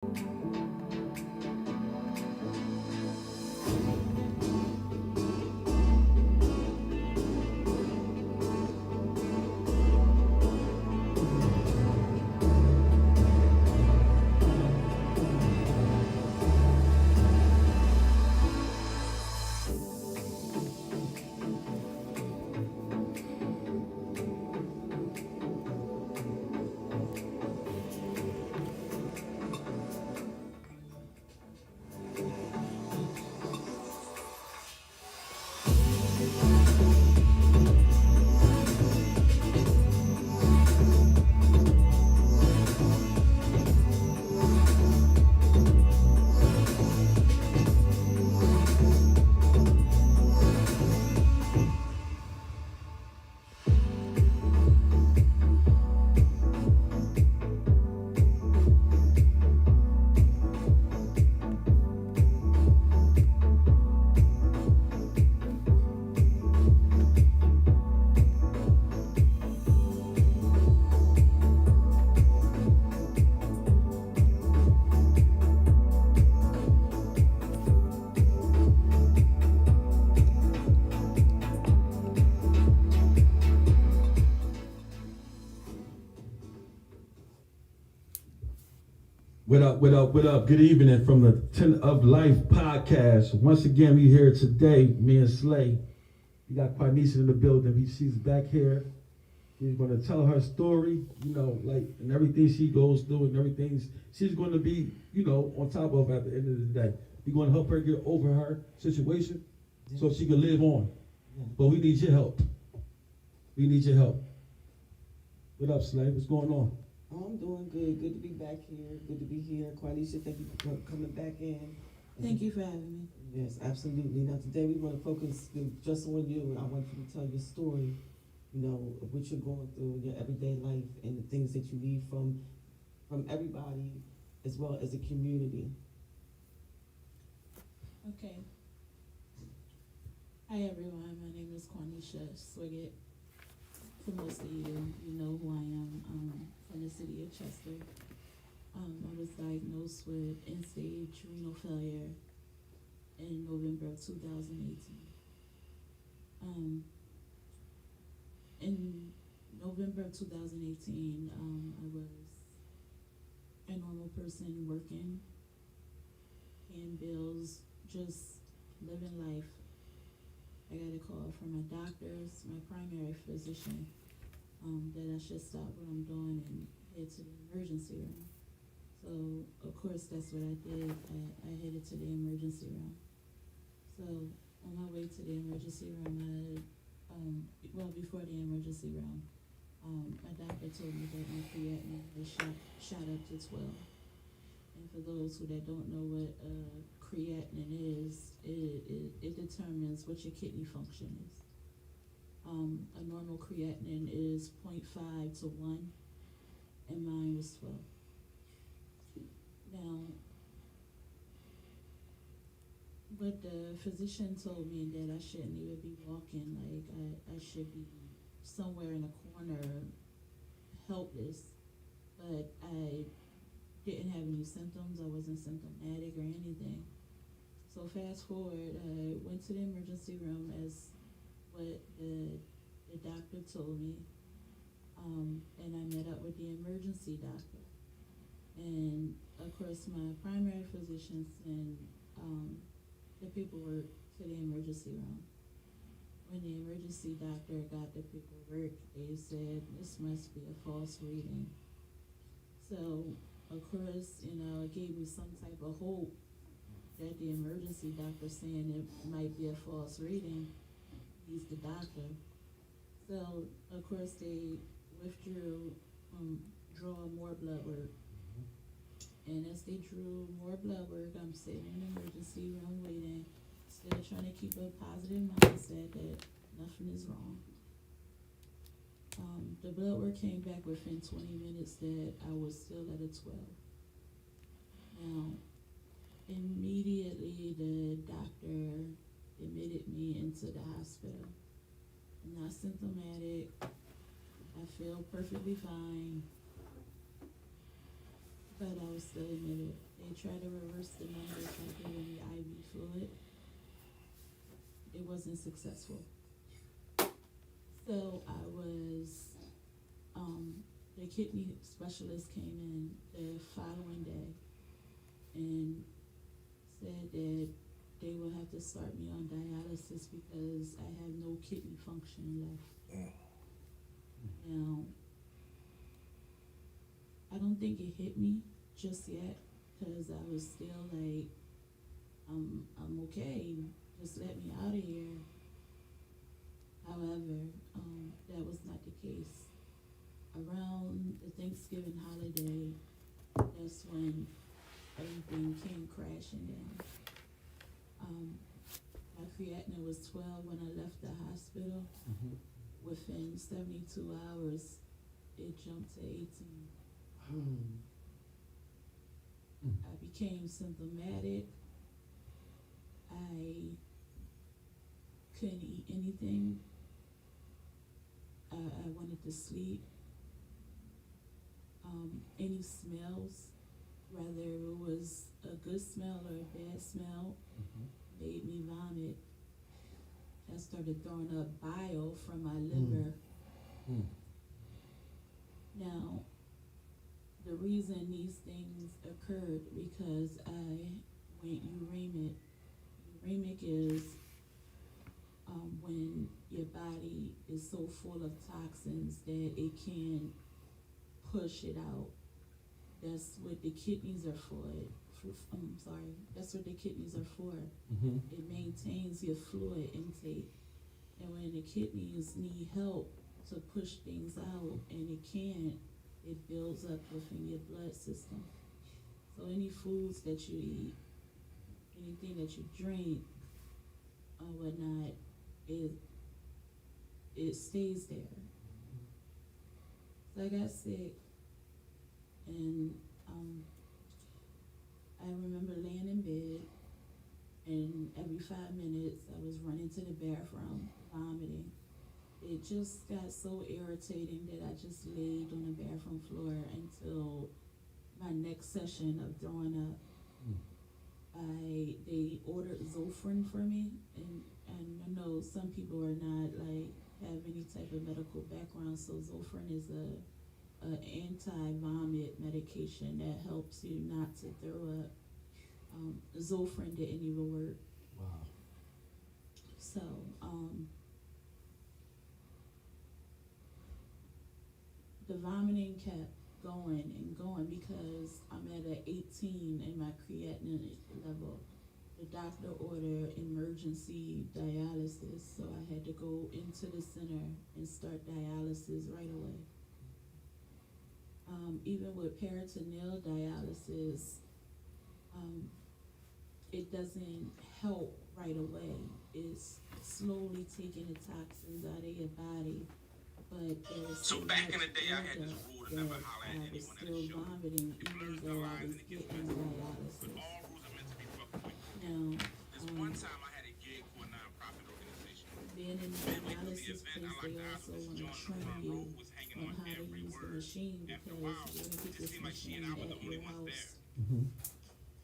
What up, what up, what up? Good evening from the 10 of Life podcast. Once again, we here today, me and Slay. We got Quanisha in the building. She's back here. She's going to tell her story, and everything she goes through and everything she's going to be, on top of at the end of the day. We're going to help her get over her situation so she can live on. But we need your help. We need your help. What up, Slay? What's going on? Oh, I'm doing good. Good to be back here. Good to be here. Quanisha, thank you for coming back in. Thank you for having me. Yes, absolutely. Now today we want to focus just on you, and I want you to tell your story, of what you're going through in your everyday life and the things that you need from everybody as well as the community. Okay. Hi everyone, my name is Quanisha Swiggett. For most of you, you know who I am. From the city of Chester. I was diagnosed with end-stage renal failure in November of 2018. In November of 2018, I was a normal person working, paying bills, just living life. I got a call from my doctors, my primary physician, that I should stop what I'm doing and head to the emergency room. So, of course, that's what I did. I headed to the emergency room. So, on my way to the emergency room, before the emergency room, my doctor told me that my creatinine was shot up to 12. And for those that don't know what creatinine is, it determines what your kidney function is. A normal creatinine is 0.5 to 1, and mine was 12. Now, but the physician told me that I shouldn't even be walking, I should be somewhere in a corner, helpless, but I didn't have any symptoms. I wasn't symptomatic or anything. So fast forward, I went to the emergency room as what the doctor told me, and I met up with the emergency doctor. And of course, my primary physician sent the paperwork to the emergency room. When the emergency doctor got the paperwork, they said this must be a false reading. So, of course, it gave me some type of hope that the emergency doctor saying it might be a false reading. He's the doctor. So, of course, they withdrew, drawing more blood work. And as they drew more blood work, I'm sitting in the emergency room waiting, still trying to keep a positive mindset that nothing is wrong. The blood work came back within 20 minutes that I was still at a 12. Now, immediately the doctor admitted me into the hospital. I'm not symptomatic. I feel perfectly fine. But I was still admitted They tried to reverse the numbers by giving me IV fluid. It wasn't successful. So I was, the kidney specialist came in the following day and said that they would have to start me on dialysis because I have no kidney function left. Now, I don't think it hit me just yet because I was still like, I'm okay, just let me out of here. However, that was not the case. Around the Thanksgiving holiday, that's when everything came crashing down. My creatinine was 12 when I left the hospital. Mm-hmm. Within 72 hours, it jumped to 18. I became symptomatic. I couldn't eat anything. I wanted to sleep. Any smells, whether it was a good smell or a bad smell, made me vomit. I started throwing up bile from my liver. Now, the reason these things occurred because I went uremic. Uremic is when your body is so full of toxins that it can't push it out. That's what the kidneys are for. That's what the kidneys are for. It maintains your fluid intake. And when the kidneys need help to push things out and it can't, it builds up within your blood system. So any foods that you eat, anything that you drink or whatnot, it stays there. So I got sick and I remember laying in bed and every 5 minutes I was running to the bathroom, vomiting. It just got so irritating that I just laid on the bathroom floor until my next session of throwing up. They ordered Zofran for me, and I know some people are not have any type of medical background, so Zofran is a anti-vomit medication that helps you not to throw up. Zofran didn't even work. Wow. So, the vomiting kept going and going because I'm at an 18 in my creatinine level. The doctor ordered emergency dialysis, so I had to go into the center and start dialysis right away. Even with peritoneal dialysis, it doesn't help right away. It's slowly taking the toxins out of your body, but there's So back in the day, I had this rule to never holler at I was anyone at still a show. vomiting If you learn even to though I rise was and it gets getting better. But dialysis. all rules are meant to be fucking with. Now, This one time I had a gig for a non-profit organization. being in the dialysis place, they also want to train you on how to use the machine because you're going to get this machine at your house.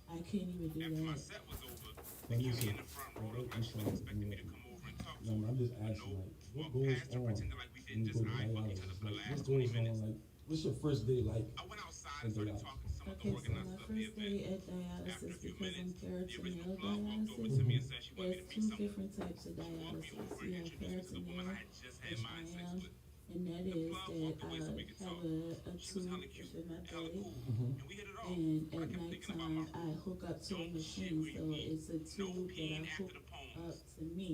I couldn't even do After my that. set was over, they kept me in the front row. They actually expected me to come over and talk to No, them. I'm just But asking, no, like, what walked goes past her, on pretended like we when you didn't go just to eye buck each other dialysis? for the Like, last what 20 goes minutes. on? Like, what's your first day like? I went outside in and started dialysis? talking to some of the Okay, so my organizers of the first event. day at After a dialysis, few because I'm minutes, the original peritoneal plug walked over dialysis, to me and said she wanted me there's to meet two someone. different types of She walked me dialysis. over You and have introduced me to the woman I peritoneal, had just had which I mind sex am, with. and that The is plug that walked I away so we could have talk. a She was tube hella cute, within my hella belly, cool, Mm-hmm. and we hit it off. and But I at kept thinking about nighttime my I rule. hook up to a Don't machine, shit so with me. it's a No tube that peeing I after hook the up poems. to me,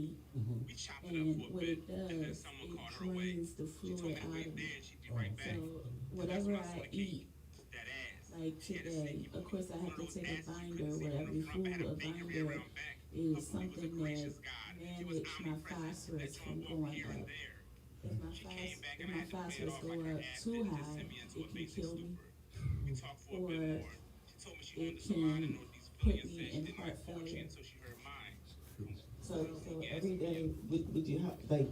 We chopped it up and for a what bit, it and then does, someone it called her away. drains the She told fluid me to out wait of me. there and she'd be right back. So And that's whatever when I I saw the key. eat, That ass. like She had a today, sneaky of course I one have of to those take a asses you binder couldn't see with from every the front, but food. had a A bakery binder around back. is Her booty was a something that gracious God. She was manage my omnipresent. That phosphorus joint from walked going here and up. there. If my, She came back if and I my had to play it phosphorus off go like her up ass too didn't just high, send me into it a can basic kill me, stupor. We talked for a or bit more. She told me she wanted it to survive in can Northeast Philly put and me said she in didn't heart like poetry failure. until she heard mine. So every day, would you have, like,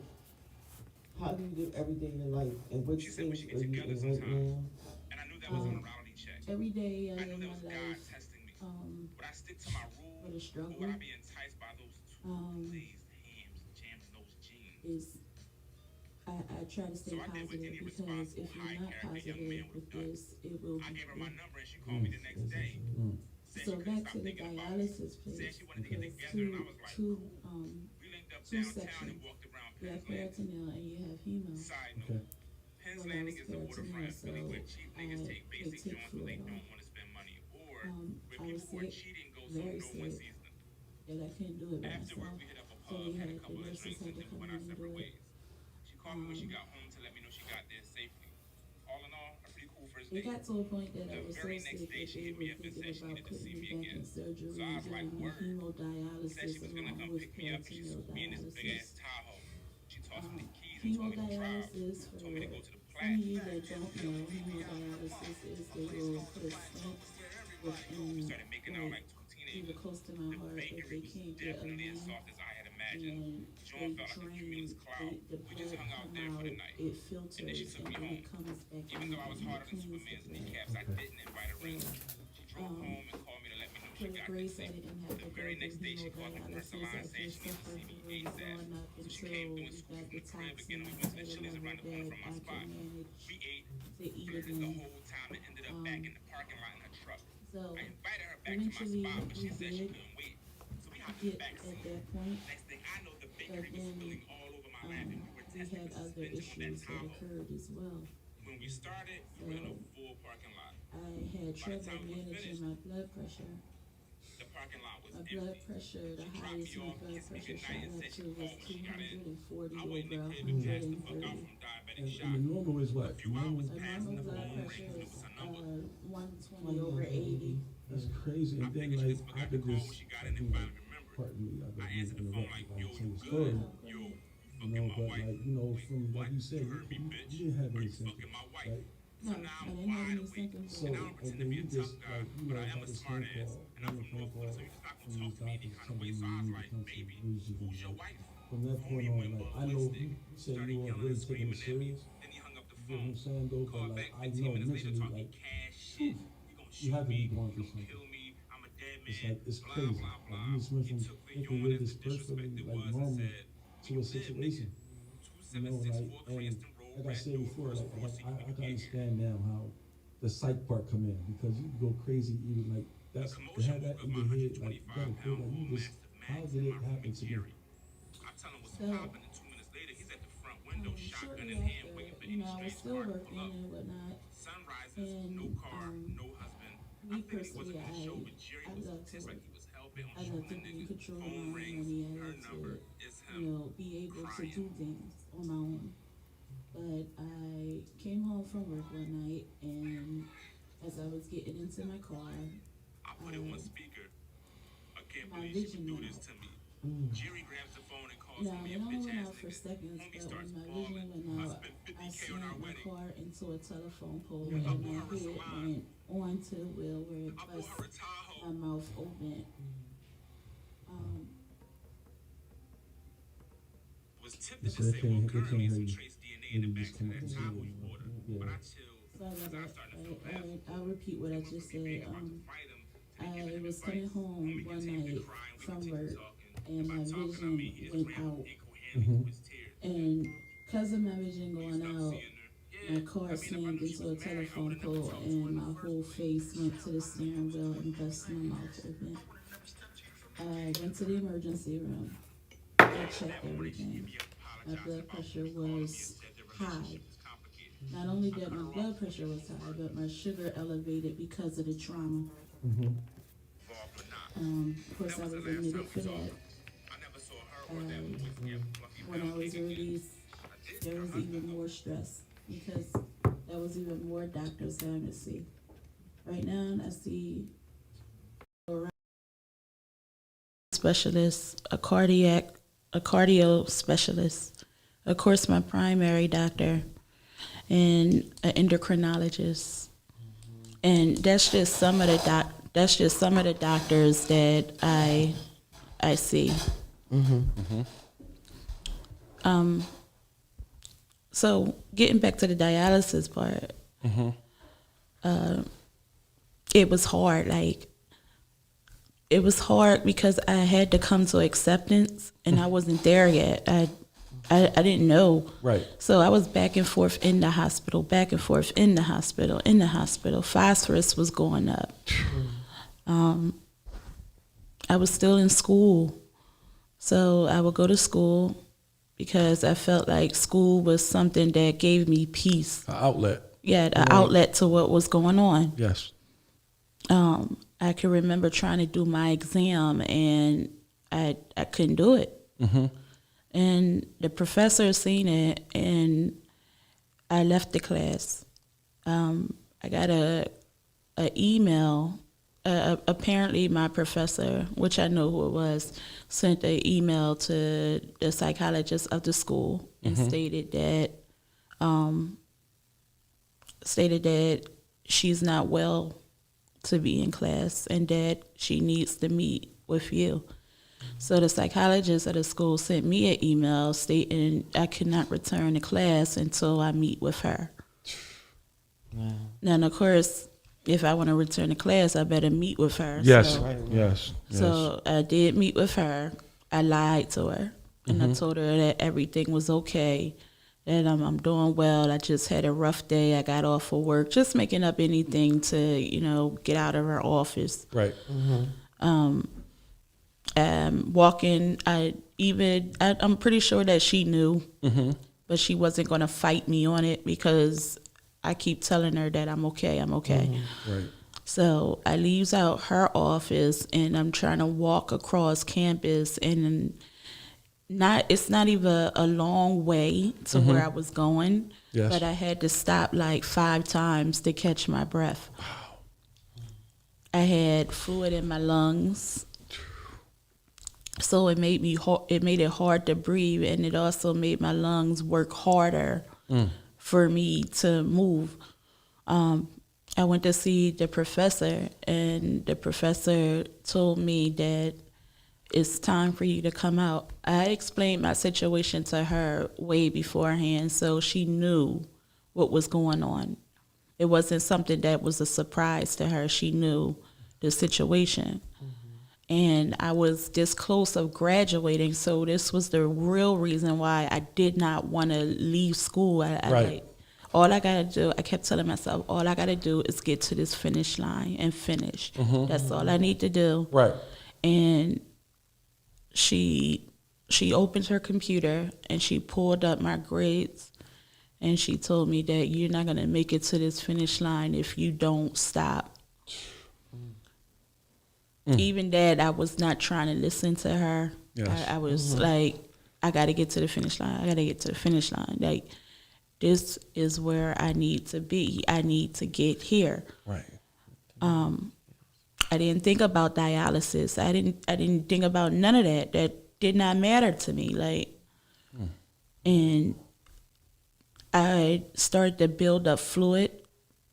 how do you do every day in your life, and what She said we stage should are get you together in right sometimes. now? And I knew that was a Um, morality check. Every day I in knew that my was God life, testing me. for the struggle, is I try to stay positive, because if you're not positive with this, it will be you. So back to the dialysis place, because two sections. You have peritoneal and you have hemo. Okay. Well, I was peritoneal, so they took fluid off. I was sick, very sick, that I couldn't do it by myself. So the nurses had to come in and do it. It got to a point that I was so sick that they were thinking about putting me back in surgery and doing hemodialysis along with peritoneal dialysis. Hemodialysis, for some of you that don't know, hemodialysis is they will put a stent within, like, either close to my heart if they can't get a vein, and they drain, the blood come out, it filters, and then it comes back in and it cleans the blood. For grace, I didn't have to go through hemodialysis. I just suffered through growing up until we got the toxins at a level that I could manage to eat again. So eventually we did get at that point, but then we had other issues that occurred as well. So I had trouble managing my blood pressure. My blood pressure, the highest my blood pressure shot up to was 240 over 130. And the normal is what? Normal. A normal blood pressure is 120 over 80. That's crazy. And then like I could just, pardon me, I could just interrupt you, like tell your story. You know, but like, you know, from like you said, you didn't have any symptoms, right? No, I didn't have any symptoms. So, and then you just like, you know, got this phone call, from these doctors telling you you need to come to emergency room. From that point on, like, I know you said you weren't really taking it serious. You know what I'm saying though? But like, I know mentally, like, you have to be going through something. It's like, it's crazy. Like, you just went from thinking you're this perfectly, like, normal to a situation. You know, like, and like I said before, like I can understand now how the psych part come in, because you go crazy even like that's to have that in your head, like you gotta feel like you just, how did it happen to you? So, shortly after, you know, I was still working and whatnot, and me personally, I love to work. I love to be in control of my own money. I love to, you know, be able to do things on my own. But I came home from work one night, and as I was getting into my car, my vision went out. Now, it only went out for seconds, but when my vision went out, I slammed my car into a telephone pole, and my head went onto the wheel where it bust my mouth open. So they can't hear you. You just come up to you. Yeah. Sorry about that. I'll repeat what I just said. I was coming home one night from work, and my vision went out. And because of my vision going out, my car slammed into a telephone pole, and my whole face went to the steering wheel and busted my mouth open. I went to the emergency room. I checked everything. My blood pressure was high. Not only that my blood pressure was high, but my sugar elevated because of the trauma. Of course, I was admitted for that. When I was released, there was even more stress, because there was even more doctors having to see. Right now, I see a specialist, a cardio specialist, of course, my primary doctor, and an endocrinologist. And that's just some of the doctors that I see. So getting back to the dialysis part, it was hard. Like, it was hard because I had to come to acceptance, and I wasn't there yet. I didn't know. Right. So I was back and forth in the hospital, back and forth in the hospital, in the hospital. Phosphorus was going up. I was still in school. So I would go to school because I felt like school was something that gave me peace. An outlet. Yeah, an outlet to what was going on. Yes. I can remember trying to do my exam, and I couldn't do it. Mm-hmm. And the professor seen it, and I left the class. I got a email. Apparently, my professor, which I know who it was, sent an email to the psychologist of the school and stated that she's not well to be in class and that she needs to meet with you. So the psychologist at the school sent me an email stating I could not return to class until I meet with her. Wow. Now, of course, if I want to return to class, I better meet with her. Yes. So, Yes. so I did meet with her. I lied to her, and I told her that everything was okay, that I'm doing well. I just had a rough day. I got off of work, just making up anything to, get out of her office. Right. Walking, I'm pretty sure that she knew, but she wasn't going to fight me on it because I keep telling her that I'm okay, I'm okay. Right. So I leaves out her office, and I'm trying to walk across campus, and it's not even a long way to where I was going, Yes. but I had to stop like 5 times to catch my breath. Wow. I had fluid in my lungs, so it made it hard to breathe, and it also made my lungs work harder for me to move. I went to see the professor, and the professor told me that it's time for you to come out. I explained my situation to her way beforehand, so she knew what was going on. It wasn't something that was a surprise to her. She knew the situation. And I was this close of graduating, so this was the real reason why I did not want to leave school. All I gotta do, I kept telling myself, all I gotta do is get to this finish line and finish. That's all I need to do. Right. And she opened her computer and she pulled up my grades, and she told me that you're not gonna make it to this finish line if you don't stop. Even that, I was not trying to listen to her. Yes. I was like, I gotta get to the finish line. I gotta get to the finish line. Like, this is where I need to be. I need to get here. Right. I didn't think about dialysis. I didn't think about none of that. That did not matter to me. Like, and I started to build up fluid.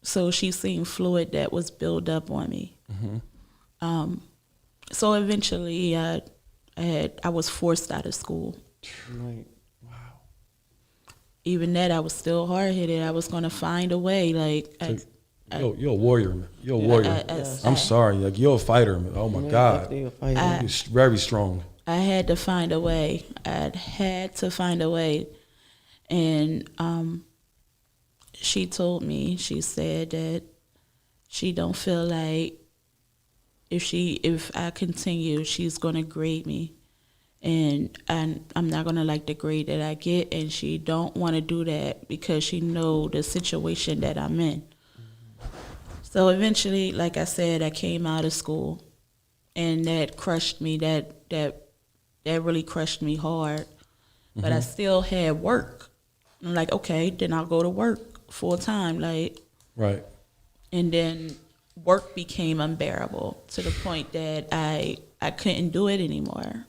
So she seen fluid that was built up on me. So eventually, I was forced out of school. Right. Even that, I was still hard-headed. I was going to find a way. Like, You're a warrior, man. You're a warrior. I'm sorry. Like, you're a fighter, man. Oh, my God. You're very strong. I had to find a way. I had to find a way. And she told me, she said that she don't feel like if I continue, she's going to grade me. And I'm not going to like the grade that I get, and she don't want to do that because she know the situation that I'm in. So eventually, like I said, I came out of school, and that crushed me. That really crushed me hard. But I still had work. I'm like, okay, then I'll go to work full time. Like, right. And then work became unbearable to the point that I couldn't do it anymore.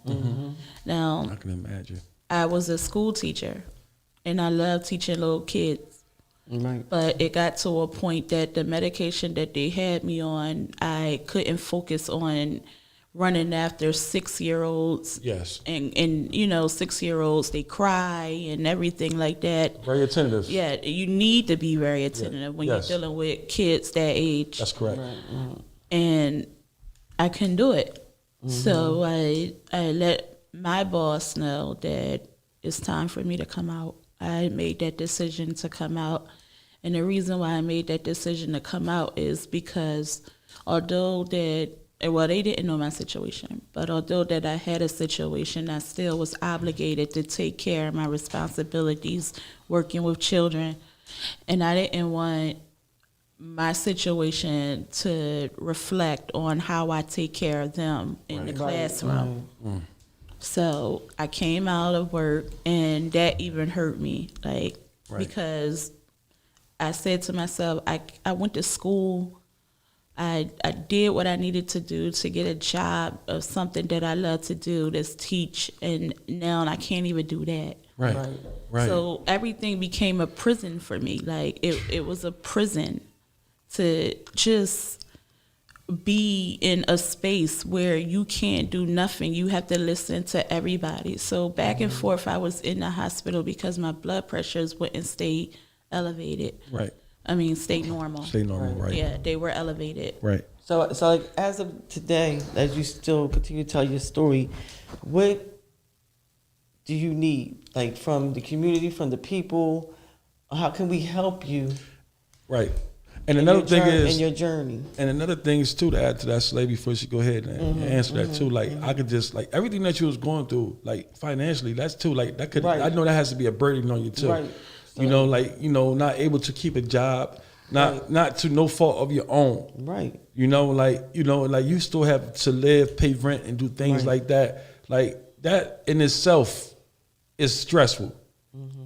Now, I can imagine. I was a school teacher, and I love teaching little kids. Right. But it got to a point that the medication that they had me on, I couldn't focus on running after 6-year-olds. Yes. And 6-year-olds, they cry and everything like that. Very attentive. Yeah, you need to be very attentive when you're dealing with kids that age. That's correct. Right. And I couldn't do it. So I let my boss know that it's time for me to come out. I made that decision to come out. And the reason why I made that decision to come out is because although that, well, they didn't know my situation, but although that I had a situation, I still was obligated to take care of my responsibilities working with children. And I didn't want my situation to reflect on how I take care of them in the classroom. So I came out of work, and that even hurt me, like, because I said to myself, I went to school, I did what I needed to do to get a job of something that I love to do, that's teach, and now I can't even do that. Right. So everything became a prison for me. Like it was a prison to just be in a space where you can't do nothing. You have to listen to everybody. So back and forth, I was in the hospital because my blood pressures wouldn't stay elevated. Right. I mean, stay normal. Stay normal, right. Yeah, they were elevated. Right. So like as of today, as you still continue to tell your story, what do you need, like, from the community, from the people? How can we help you? Right. And another thing is, in your journey. And another thing is too, to add to that, Slay, before she go ahead and answer that too. Like I could just, like, everything that you was going through, like financially, that's too, like, that could, I know that has to be a burden on you too. Right. You know, like, you know, not able to keep a job, not to no fault of your own. Right. You know, like you still have to live, pay rent, and do things like that. Like that in itself is stressful.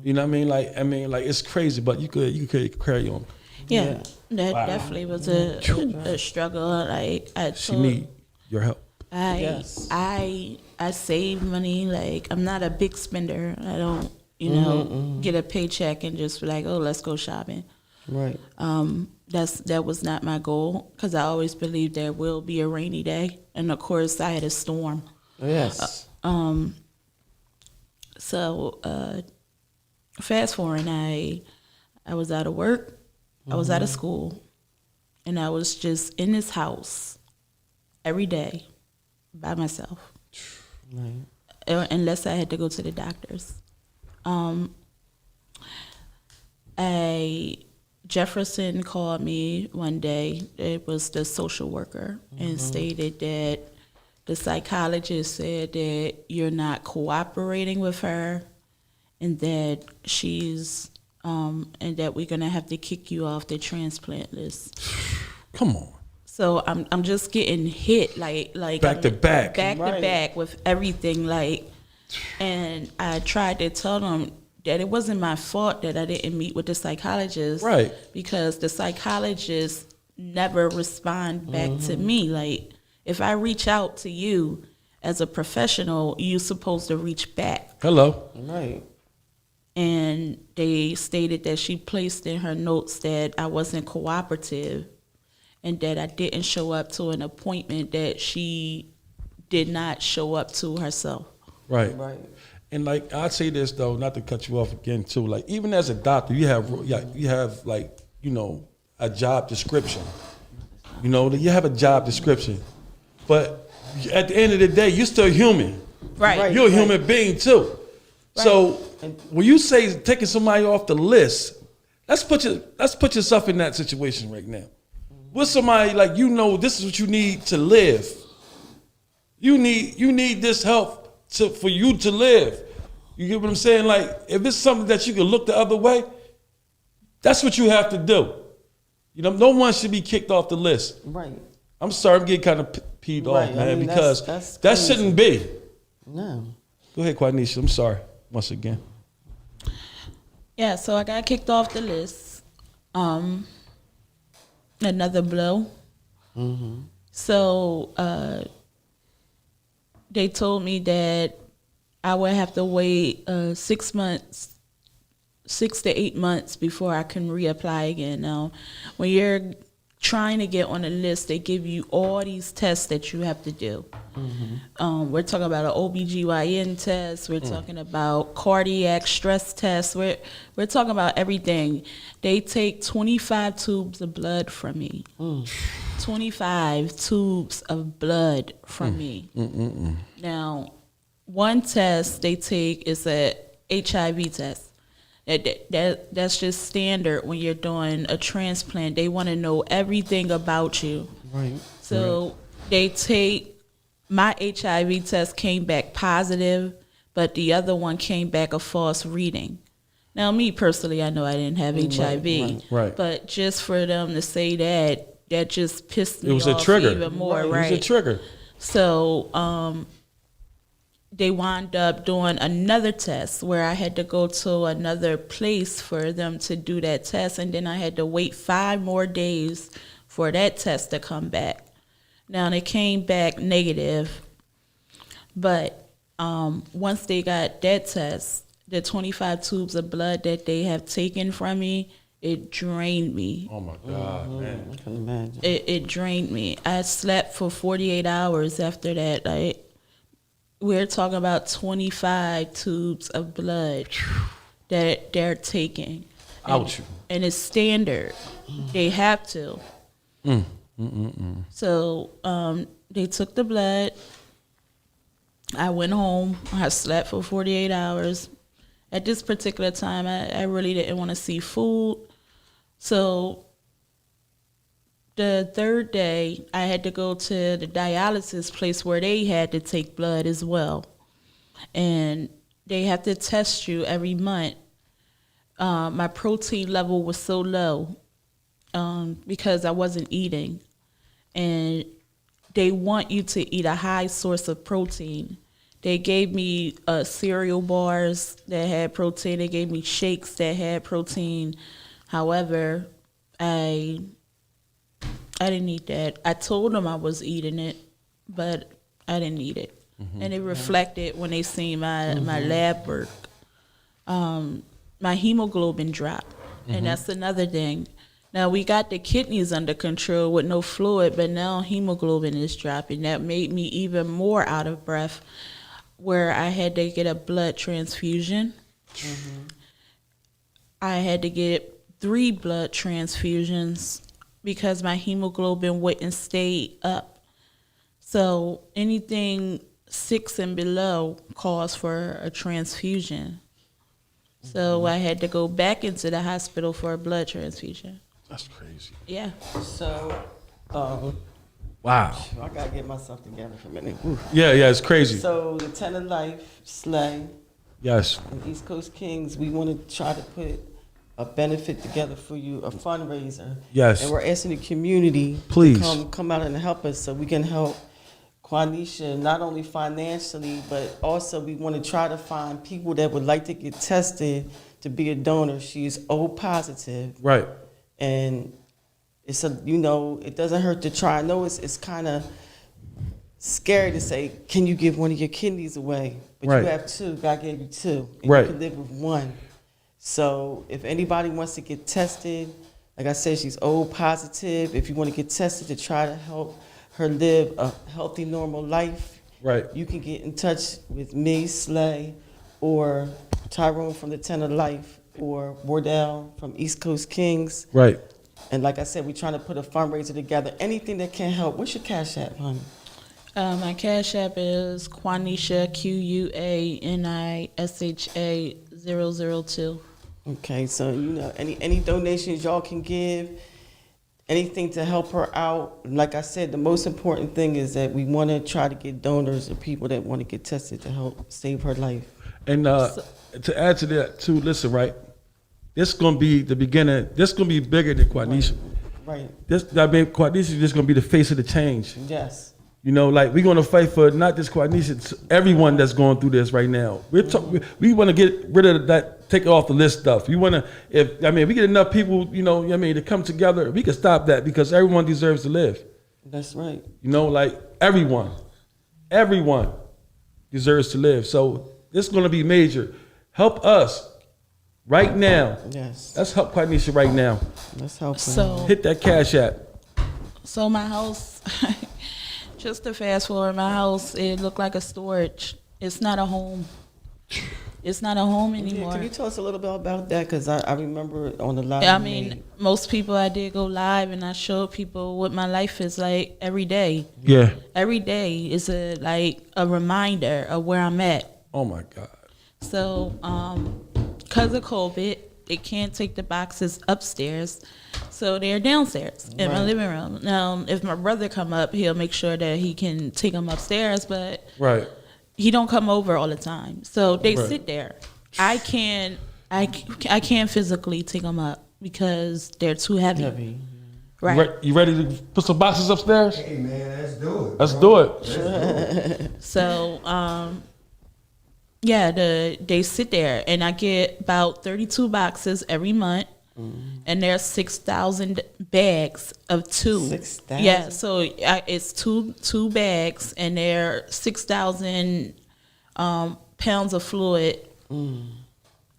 You know what I mean? Like it's crazy, but you could carry on. Yeah, that definitely was a struggle. Like She need your help. I save money. Like, I'm not a big spender. I don't, get a paycheck and just be like, oh, let's go shopping. Right. That was not my goal, because I always believed there will be a rainy day, and of course I had a storm. Yes. So fast forward, I was out of work, I was out of school, and I was just in this house every day by myself, unless I had to go to the doctors. Jefferson called me one day. It was the social worker, and stated that the psychologist said that you're not cooperating with her, and that she's and that we're gonna have to kick you off the transplant list. Come on. So I'm just getting hit like back to back with everything, like, and I tried to tell them that it wasn't my fault that I didn't meet with the psychologist, right? Because the psychologist never respond back to me. Like, if I reach out to you as a professional, you're supposed to reach back. Hello. Right. And they stated that she placed in her notes that I wasn't cooperative, and that I didn't show up to an appointment that she did not show up to herself. Right. Right. And like, I'd say this though, not to cut you off again too, like, even as a doctor, you have like, a job description. You have a job description. But at the end of the day, you're still human. Right. You're a human being too. Right. So when you say taking somebody off the list, let's put yourself in that situation right now. With somebody, like, this is what you need to live. You need this help for you to live. You get what I'm saying? Like, if it's something that you can look the other way, that's what you have to do. No one should be kicked off the list. Right. I'm sorry, I'm getting kind of peeved off, man, because that shouldn't be. No. Go ahead, Quanisha. I'm sorry once again. Yeah, so I got kicked off the list. Another blow. So they told me that I would have to wait 6 to 8 months before I can reapply again. Now, when you're trying to get on a list, they give you all these tests that you have to do. We're talking about an OBGYN test. We're talking about cardiac stress tests. We're talking about everything. They take 25 tubes of blood from me. 25 tubes of blood from me. Now, one test they take is a HIV test. That's just standard when you're doing a transplant. They want to know everything about you. Right. So they take, my HIV test came back positive, but the other one came back a false reading. Now, me personally, I know I didn't have HIV, right. but just for them to say that just pissed me off. It was a trigger. Even more, right? It was a trigger. So they wound up doing another test where I had to go to another place for them to do that test, and then I had to wait 5 more days for that test to come back. Now, they came back negative, but once they got that test, the 25 tubes of blood that they have taken from me, it drained me. Oh, my God, man. I can imagine. It drained me. I slept for 48 hours after that. Like, we're talking about 25 tubes of blood that they're taking. Ouch. And it's standard. They have to. So they took the blood. I went home. I slept for 48 hours. At this particular time, I really didn't want to see food. So the third day, I had to go to the dialysis place where they had to take blood as well. And they have to test you every month. My protein level was so low because I wasn't eating. And they want you to eat a high source of protein. They gave me cereal bars that had protein. They gave me shakes that had protein. However, I didn't eat that. I told them I was eating it, but I didn't eat it. And it reflected when they seen my lab work. My hemoglobin dropped, and that's another thing. Now, we got the kidneys under control with no fluid, but now hemoglobin is dropping. That made me even more out of breath, where I had to get a blood transfusion. I had to get 3 blood transfusions because my hemoglobin wouldn't stay up. So anything 6 and below calls for a transfusion. So I had to go back into the hospital for a blood transfusion. That's crazy. Yeah. So, Wow. I gotta get myself together for a minute. Yeah, it's crazy. So the 10 of Life, Slay, Yes. and East Coast Kings, we want to try to put a benefit together for you, a fundraiser. Yes. And we're asking the community Please. to come out and help us so we can help Quanisha, not only financially, but also we want to try to find people that would like to get tested to be a donor. She is O positive. Right. And it's it doesn't hurt to try. I know it's kind of scary to say, can you give one of your kidneys away? But Right. you have 2. God gave you 2. And Right. you can live with 1. So if anybody wants to get tested, like I said, she's O positive. If you want to get tested to try to help her live a healthy, normal life, Right. you can get in touch with me, Slay, or Tyrone from the 10 of Life, or Wardell from East Coast Kings. Right. And like I said, we're trying to put a fundraiser together. Anything that can help. What's your Cash App, honey? My Cash App is Quanisha, Quanisha 002. Okay, so any donations y'all can give, anything to help her out. Like I said, the most important thing is that we want to try to get donors or people that want to get tested to help save her life. And to add to that, too, listen, right? This is going to be the beginning. This is going to be bigger than Quanisha. Right. Quanisha is just going to be the face of the change. Yes. Like we're going to fight for not just Quanisha, it's everyone that's going through this right now. We want to get rid of that, take it off the list stuff. We want to, if we get enough people, to come together, we can stop that because everyone deserves to live. That's right. Like everyone deserves to live. So this is going to be major. Help us right now. Yes. Let's help Quanisha right now. Let's help her. So Hit that Cash App. So my house, Just to fast forward, my house, it looked like a storage. It's not a home. It's not a home anymore. Can you tell us a little bit about that? Because I remember on the live. I mean, most people, I did go live and I showed people what my life is like every day. Yeah. Every day is a reminder of where I'm at. Oh my God. So, because of COVID, they can't take the boxes upstairs, so they're downstairs in my living room. Now, if my brother come up, he'll make sure that he can take them upstairs, but Right. he don't come over all the time. So they Right. sit there. I can't physically take them up because they're too heavy. Right. You ready to put some boxes upstairs? Hey man, let's do it. Let's do it. So, they sit there, and I get about 32 boxes every month, and there's 6,000 bags of two. 6,000? Yeah, so it's two bags, and they're 6,000 pounds of fluid,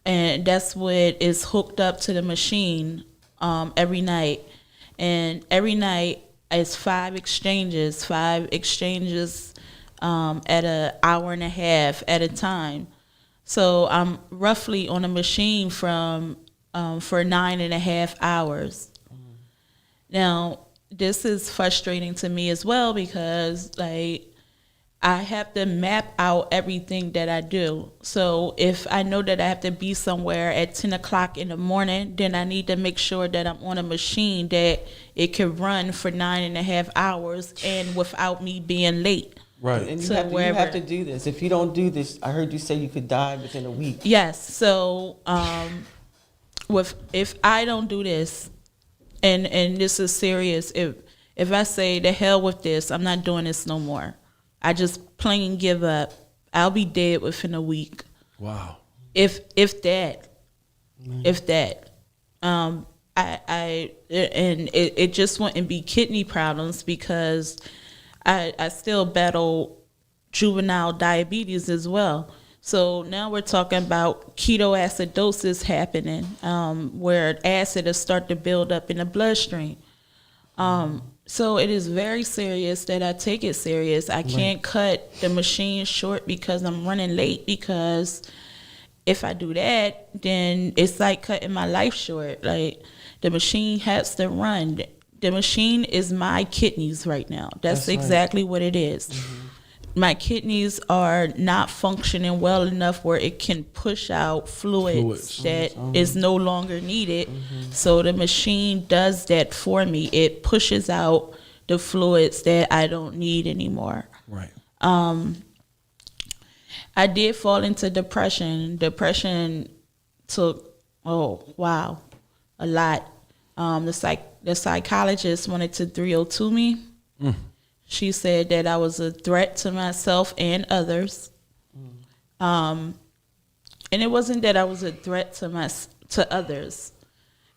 and that's what is hooked up to the machine every night, and every night it's 5 exchanges at an hour and a half at a time. So I'm roughly on a machine for 9.5 hours. Now, this is frustrating to me as well because I have to map out everything that I do. So if I know that I have to be somewhere at 10 o'clock in the morning, then I need to make sure that I'm on a machine that it can run for 9.5 hours and without me being late. Right. And you, So have to, you wherever- have to do this. If you don't do this, I heard you say you could die within a week. Yes. So if I don't do this, and this is serious, if I say the hell with this, I'm not doing this no more, I just plain give up, I'll be dead within a week. Wow. If that. It just wouldn't be kidney problems because I still battle juvenile diabetes as well. So now we're talking about ketoacidosis happening, where acid will start to build up in the bloodstream. So it is very serious that I take it serious. I can't cut the machine short because I'm running late, because if I do that, then it's like cutting my life short. Like, the machine has to run. The machine is my kidneys right now. That's exactly what it is. My kidneys are not functioning well enough where it can push out fluids that is no longer needed. So the machine does that for me. It pushes out the fluids that I don't need anymore. Right. I did fall into depression. Depression took, a lot. The psychologist wanted to 302 me. She said that I was a threat to myself and others. And it wasn't that I was a threat to others.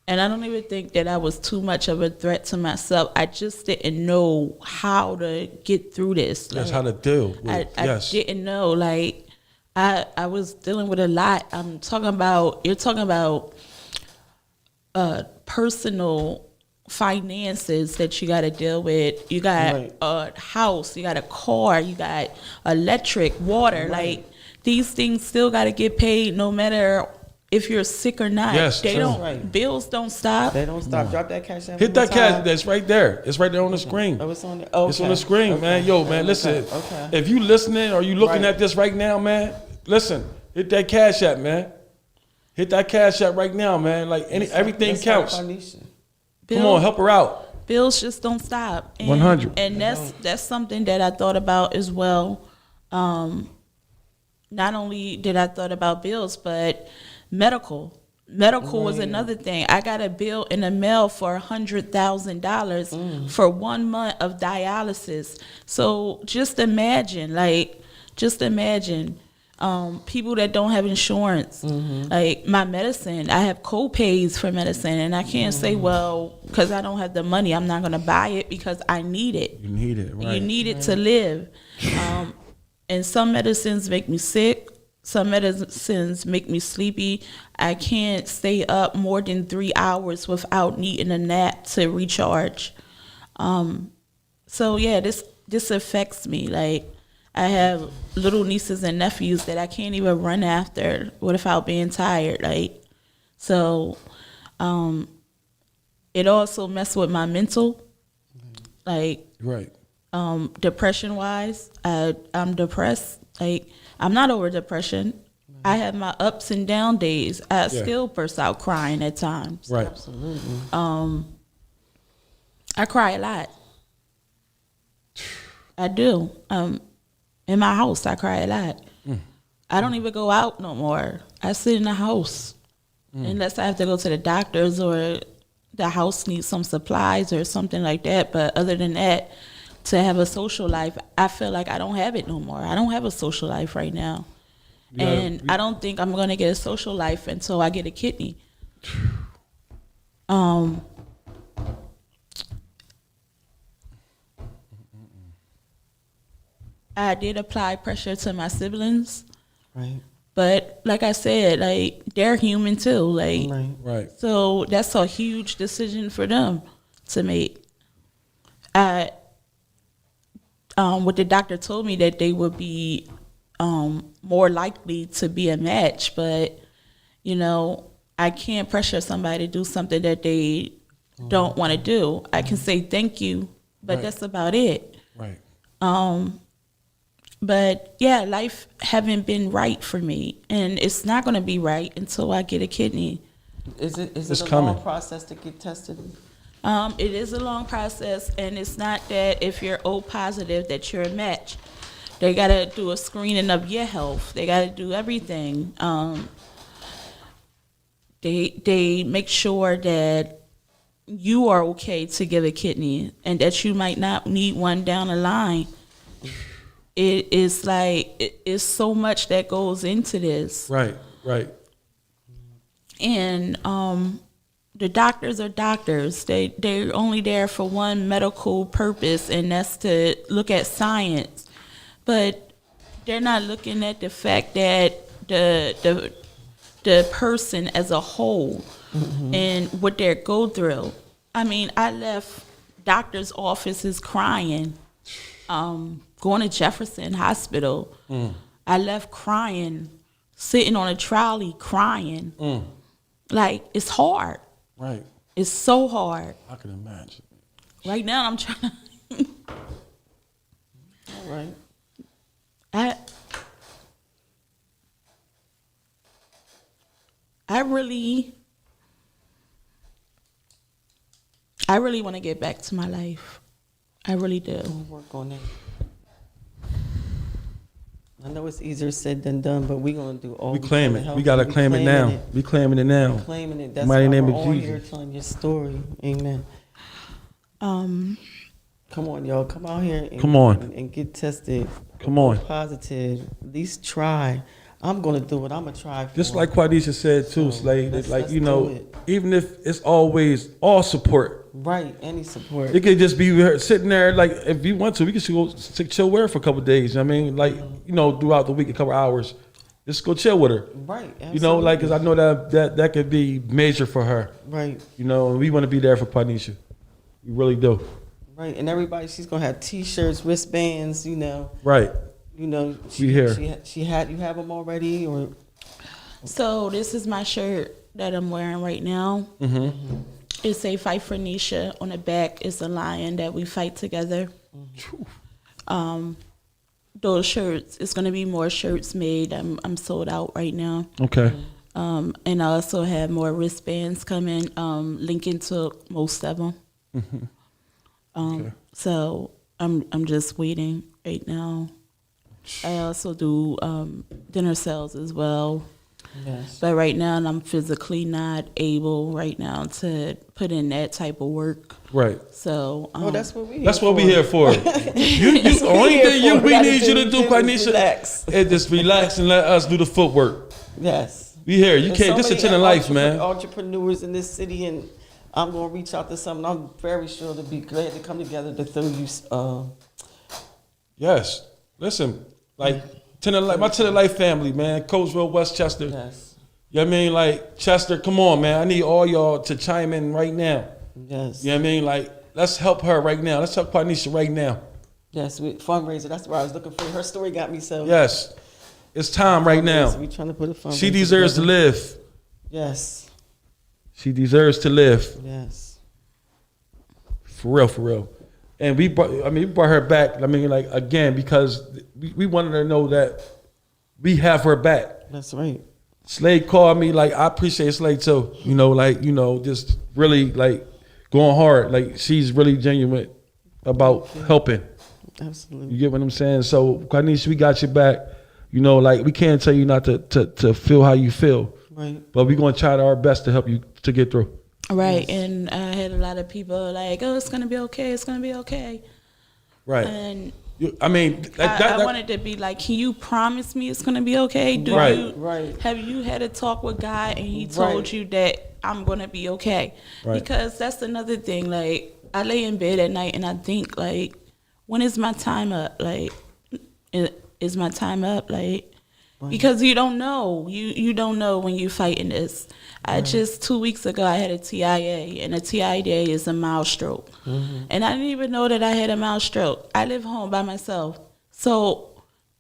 And I don't even think that I was too much of a threat to myself. I just didn't know how to get through this. That's how to deal with it. I didn't know. Like, I was dealing with a lot. You're talking about personal finances that you got to deal with. You got a house, you got a car, you got electric, water. Like, these things still got to get paid no matter if you're sick or not. Yes, they true. don't. Bills don't stop. They don't stop. Drop that cash out. Hit that cash. That's right there. It's right there on the screen. Oh, it's on there. Okay. It's on the screen, man. Yo, man, listen. Okay. If you listening or you looking at this right now, man, listen. Hit that cash app, man. Hit that cash app right now, man. Like, everything counts. Come on, help her out. Bills just don't stop. And, 100. And that's something that I thought about as well. Not only did I thought about bills, but medical was another thing. I got a bill in the mail for $100,000 for 1 month of dialysis. So just imagine people that don't have insurance. Like, my medicine, I have co-pays for medicine, and I can't say, well, because I don't have the money, I'm not going to buy it, because I need it. You need it, right? You need it to live. And some medicines make me sick. Some medicines make me sleepy. I can't stay up more than 3 hours without needing a nap to recharge. So yeah, this affects me. Like, I have little nieces and nephews that I can't even run after without being tired. Like, so it also messed with my mental. Like, Right. depression wise, I'm depressed. Like, I'm not over depression. I have my ups and down days. I still burst out crying at times. Right. Absolutely. I cry a lot. I do. In my house, I cry a lot. I don't even go out no more. I sit in the house unless I have to go to the doctors or the house needs some supplies or something like that. But other than that, to have a social life, I feel like I don't have it no more. I don't have a social life right now. And I don't think I'm going to get a social life until I get a kidney. I did apply pressure to my siblings. Right. But like I said, like, they're human too. Like, Right. so that's a huge decision for them to make. What the doctor told me that they would be more likely to be a match, but I can't pressure somebody to do something that they don't want to do. I can say thank you, but that's about it. Right. But yeah, life haven't been right for me, and it's not going to be right until I get a kidney. Is it It's a coming. long process to get tested? It is a long process, and it's not that if you're O positive that you're a match. They got to do a screening of your health. They got to do everything. They make sure that you are okay to give a kidney and that you might not need one down the line. It is like, it's so much that goes into this. Right. Right. And the doctors are doctors. They're only there for one medical purpose, and that's to look at science. But they're not looking at the fact that the person as a whole and what they go through. I mean, I left doctors' offices crying. Going to Jefferson Hospital, I left crying, sitting on a trolley crying. Like, it's hard. Right. It's so hard. I can imagine. Right now, I'm trying. All right. I really want to get back to my life. I really do. We'll work on it. I know it's easier said than done, but we're going to do all We we claim can to it. help We gotta you. claim it now. We claiming it now. Claiming it. That's Mighty why name we're of on Jesus. here telling your story. Amen. Come on, y'all. Come out here and, Come on. and get tested. Come on. Positive. At least try. I'm going to do it. I'm going to try. Just like Quanisha said too, So, Slade. let's- Like, let's do it. even if it's always all support. Right. Any support. It could just be her sitting there, like, if you want to, we could go chill with her for a couple of days. I mean, like, throughout the week, a couple of hours. Just go chill with her. Right. Like, because I know that could be major for her. Right. And we want to be there for Quanisha. We really do. Right. And everybody, she's going to have T-shirts, wristbands, Right. She, We here. She had, you have them already, or? So this is my shirt that I'm wearing right now. Mm-hmm. It's a Fight for Nisha. On the back is a lion that we fight together. Those shirts, it's gonna be more shirts made. I'm sold out right now. Okay. And I also have more wristbands coming. Lincoln took most of them. Okay. So I'm just waiting right now. I also do dinner sales as well. Yes. But right now, I'm physically not able right now to put in that type of work. Right. So Well, that's what we. That's what we here for. The only thing we need you to do, Quanisha, is just relax and let us do the footwork. Yes. We here. You There's can't. so This is many chilling life, man. Entrepreneurs in this city, and I'm gonna reach out to some. And I'm very sure to be glad to come together to throw you. Yes. Listen, like my Tenant Life family, man. Coatesville, Westchester. Yes. You know what I mean? Like, Chester, come on, man. I need all y'all to chime in right now. Yes. You know what I mean? Like, let's help her right now. Let's help Quanisha right now. Yes, fundraiser. That's where I was looking for. Her story got me so. Yes. It's time right now. We trying to put a fundraiser. She deserves to together. live. Yes. She deserves to live. Yes. For real, for real. And we brought her back. I mean, like, again, because we wanted her to know that we have her back. That's right. Slade called me, like, I appreciate Slade too. You know, like, you know, just really, like, going hard. Like, she's really genuine about helping. Absolutely. You get what I'm saying? So, Quanisha, we got your back. You know, like, we can't tell you not to feel how you feel. Right. But we're going to try our best to help you to get through. Right, Yes. and I had a lot of people like, "Oh, it's gonna be okay. It's gonna be okay." Right. And I mean, I wanted to be like, "Can you promise me it's gonna be okay? Do Right. you Right. have you had a talk with God and He told Right. you that I'm gonna be okay?" Right. Because that's another thing. Like, I lay in bed at night and I think, like, when is my time up? Like, is my time up? Like, because you don't know. You don't know when you're fighting this. I just 2 weeks ago I had a TIA, and a TIA is a mild stroke, and I didn't even know that I had a mild stroke. I live home by myself, so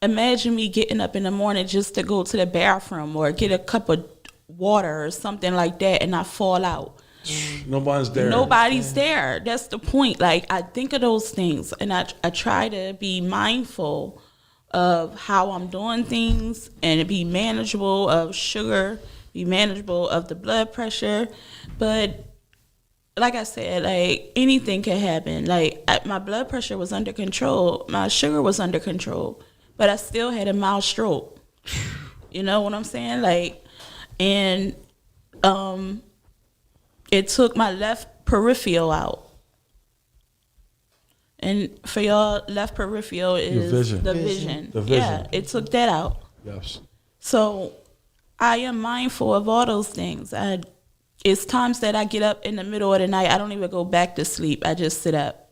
imagine me getting up in the morning just to go to the bathroom or get a cup of water or something like that, and I fall out. Nobody's there. Nobody's there. That's the point. Like, I think of those things, and I try to be mindful of how I'm doing things and be manageable of sugar, be manageable of the blood pressure. But like I said, like, anything can happen. Like, my blood pressure was under control. My sugar was under control, but I still had a mild stroke. You know what I'm saying? Like, and it took my left peripheral out. And for y'all, left peripheral is vision. the vision. The vision. Yeah, it took that out. Yes. So I am mindful of all those things. It's times that I get up in the middle of the night. I don't even go back to sleep. I just sit up.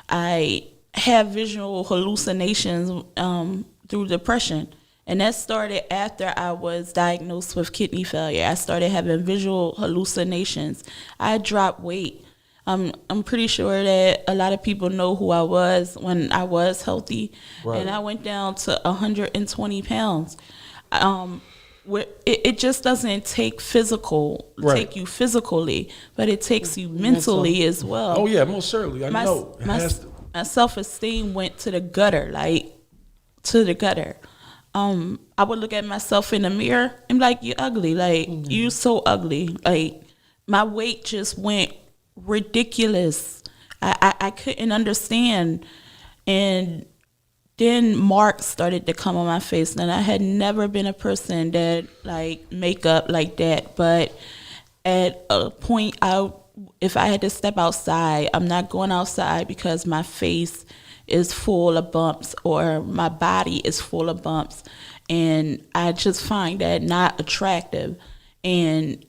I have visual hallucinations through depression. And that started after I was diagnosed with kidney failure. I started having visual hallucinations. I dropped weight. I'm pretty sure that a lot of people know who I was when I was healthy. Right. And I went down to 120 pounds. It just doesn't take take you physically, but it takes you mentally as well. Oh, yeah, most certainly. I know. It has to. My self-esteem went to the gutter, like, to the gutter. I would look at myself in the mirror and be like, "You're ugly. Like, you're so ugly." Like, my weight just went ridiculous. I couldn't understand. And then marks started to come on my face, and I had never been a person that, like, makeup like that. But at a point, if I had to step outside, I'm not going outside because my face is full of bumps or my body is full of bumps, and I just find that not attractive. And,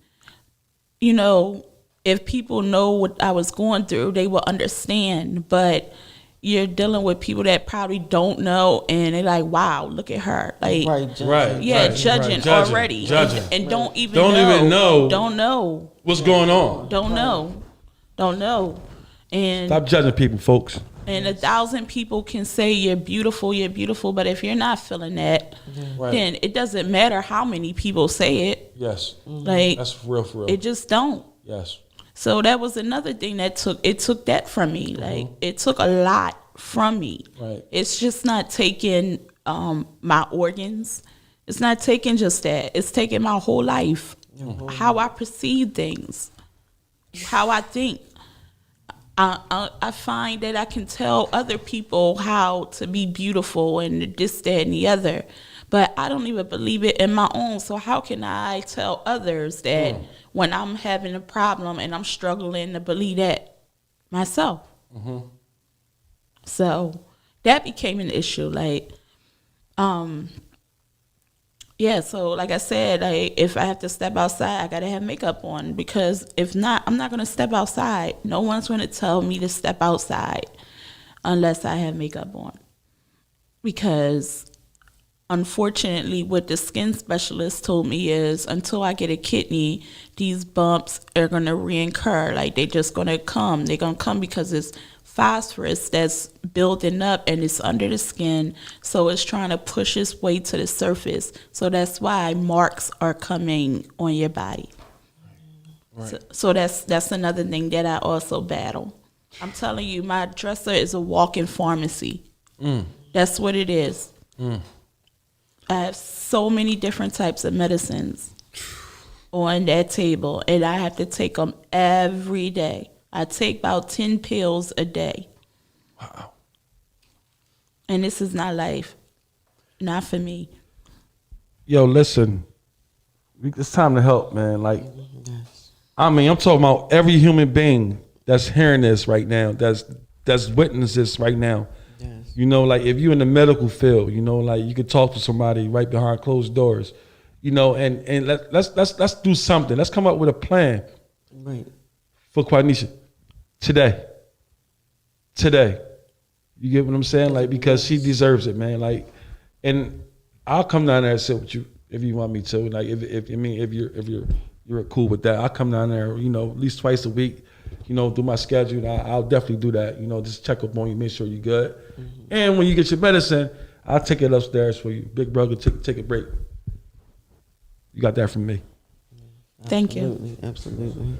you know, if people know what I was going through, they will understand. But you're dealing with people that probably don't know, and they're like, "Wow, look at her!" Like, judging already, and don't even know. Don't know what's going on. Don't know. And Stop judging people, folks. And 1,000 people can say you're beautiful, but if you're not feeling that, then it doesn't matter how many people say it. Yes. Like, that's for real. It just don't. Yes. So that was another thing that took that from me. Like, it took a lot from me. Right. It's just not taking my organs. It's not taking just that. It's taking my whole life, how I perceive things, how I think. I find that I can tell other people how to be beautiful and this, that, and the other, but I don't even believe it in my own. So how can I tell others that when I'm having a problem and I'm struggling to believe that myself? So that became an issue. Like, yeah, so like I said, if I have to step outside, I got to have makeup on, because if not, I'm not going to step outside. No one's going to tell me to step outside unless I have makeup on. Because unfortunately, what the skin specialist told me is, until I get a kidney, these bumps are going to reoccur. Like, they're just going to come. They're going to come because it's phosphorus that's building up and it's under the skin, so it's trying to push its way to the surface. So that's why marks are coming on your body. Right. So that's another thing that I also battle. I'm telling you, my dresser is a walk-in pharmacy. That's what it is. I have so many different types of medicines on that table, and I have to take them every day. I take about 10 pills a day. Wow. And this is not life. Not for me. Yo, listen, it's time to help, man. Like, I mean, I'm talking about every human being that's hearing this right now, that's witnessing this right now. Yes. You know, like if you're in the medical field, you know, like you could talk to somebody right behind closed doors, you know, and let's do something. Let's come up with a plan Right. for Quanisha today. You get what I'm saying? Like, because she deserves it, man. Like, and I'll come down there and sit with you if you want me to. Like, if you're cool with that, I'll come down there, you know, at least twice a week, you know, do my schedule. And I'll definitely do that. You know, just check up on you, make sure you're good. And when you get your medicine, I'll take it upstairs for you. Big brother, take a break. You got that from me. Thank you. Absolutely.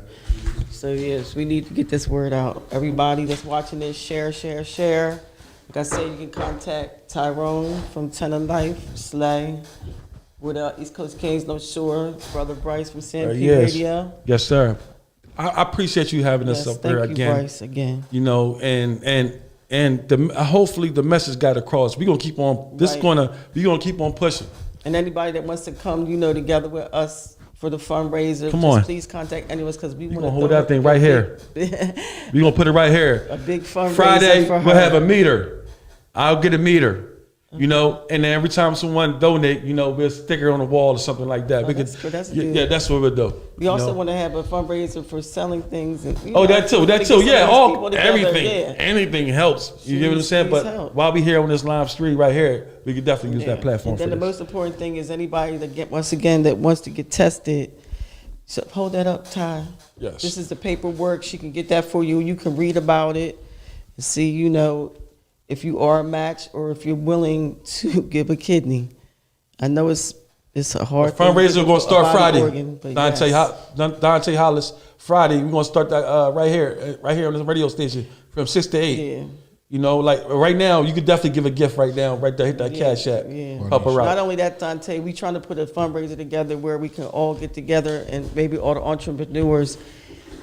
So yes, we need to get this word out. Everybody that's watching this, share. Like I said, you can contact Tyrone from 10 of Life, Slay, with East Coast Kings No Shore, Brother Bryce from CNP Yes. Radio. Yes, sir. I appreciate you having us Yes, up there thank you, again. Bryce, again. You know, and hopefully the message got across. We're gonna keep on. We're gonna keep on pushing. And anybody that wants to come, you know, together with us for the fundraiser, Come on. please contact any of us because we want to hold that thing right here. We're gonna put it right here. A big fundraiser Friday, for her. we'll have a meter. I'll get a meter. You know, and then every time someone donate, you know, we'll stick her on the wall or something like that. Oh, that's good. That's good. Yeah, that's what we'll do. We also want to have a fundraiser for selling things. And, That too. get some Yeah, of these people together. everything. Yeah. Anything helps. You get what I'm saying? Please But help. while we here on this live stream right here, we could definitely use that platform And then for the this. most important thing is anybody that wants to get tested. So hold that up, Ty. Yes. This is the paperwork. She can get that for you. You can read about it and see, you know, if you are a match or if you're willing to give a kidney. I know it's a hard The fundraiser going to start Friday. Dante Dante Hollis, Friday. We're going to start that right here on this radio station from 6 to 8. Yeah. You know, like right now, you could definitely give a gift right now, right there, hit that Cash App. Yeah. Help her Not out. only that, Dante, we trying to put a fundraiser together where we can all get together and maybe all the entrepreneurs